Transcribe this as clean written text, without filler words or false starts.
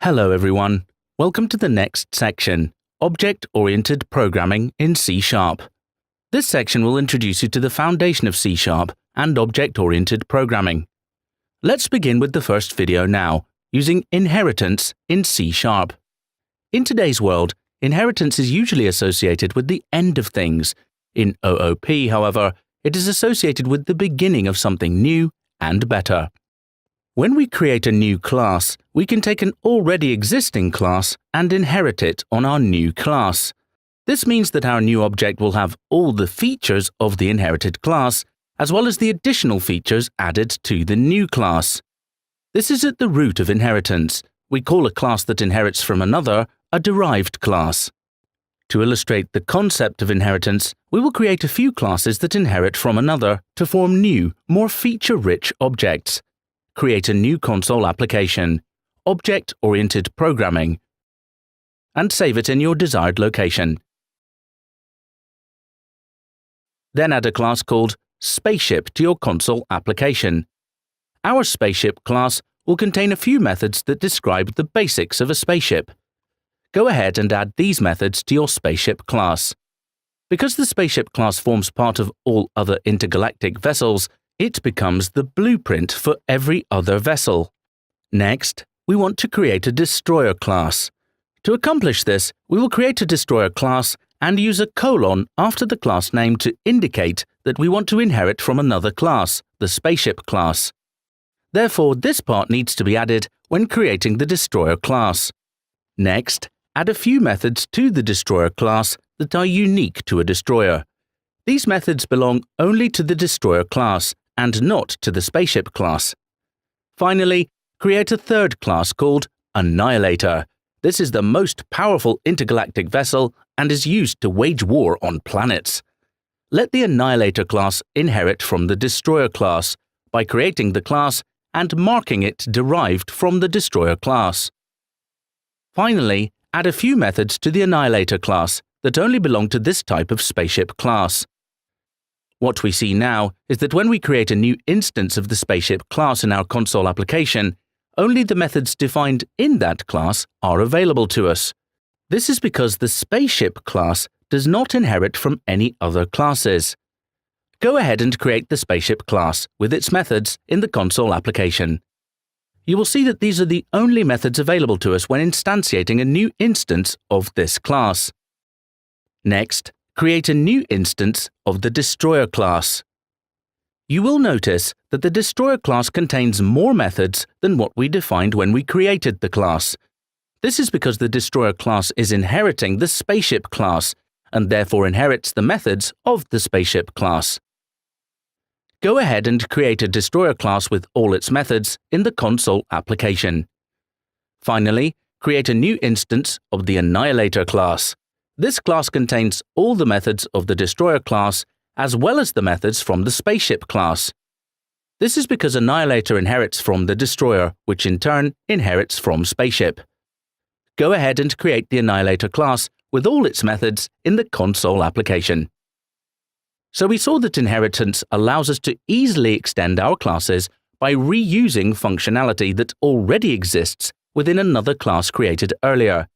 Hello everyone, welcome to the next section, Object-Oriented Programming in C#. This section will introduce you to the foundation of C# and object-oriented programming. Let's begin with the first video now, using inheritance in C#. In today's world, inheritance is usually associated with the end of things. In OOP, however, it is associated with the beginning of something new and better. When we create a new class, we can take an already existing class and inherit it on our new class. This means that our new object will have all the features of the inherited class, as well as the additional features added to the new class. This is at the root of inheritance. We call a class that inherits from another a derived class. To illustrate the concept of inheritance, we will create a few classes that inherit from another to form new, more feature-rich objects. Create a new console application, Object-Oriented Programming, and save it in your desired location. Then add a class called Spaceship to your console application. Our Spaceship class will contain a few methods that describe the basics of a spaceship. Go ahead and add these methods to your Spaceship class. Because the Spaceship class forms part of all other intergalactic vessels, it becomes the blueprint for every other vessel. Next, we want to create a Destroyer class. To accomplish this, we will create a Destroyer class and use a colon after the class name to indicate that we want to inherit from another class, the Spaceship class. Therefore, this part needs to be added when creating the Destroyer class. Next, add a few methods to the Destroyer class that are unique to a destroyer. These methods belong only to the Destroyer class and not to the Spaceship class. Finally, create a third class called Annihilator. This is the most powerful intergalactic vessel and is used to wage war on planets. Let the Annihilator class inherit from the Destroyer class by creating the class and marking it derived from the Destroyer class. Finally, add a few methods to the Annihilator class that only belong to this type of Spaceship class. What we see now is that when we create a new instance of the Spaceship class in our console application, only the methods defined in that class are available to us. This is because the Spaceship class does not inherit from any other classes. Go ahead and create the Spaceship class with its methods in the console application. You will see that these are the only methods available to us when instantiating a new instance of this class. Next, create a new instance of the Destroyer class. You will notice that the Destroyer class contains more methods than what we defined when we created the class. This is because the Destroyer class is inheriting the Spaceship class and therefore inherits the methods of the Spaceship class. Go ahead and create a Destroyer class with all its methods in the console application. Finally, create a new instance of the Annihilator class. This class contains all the methods of the Destroyer class as well as the methods from the Spaceship class. This is because Annihilator inherits from the Destroyer, which in turn inherits from Spaceship. Go ahead and create the Annihilator class with all its methods in the console application. So we saw that inheritance allows us to easily extend our classes by reusing functionality that already exists within another class created earlier.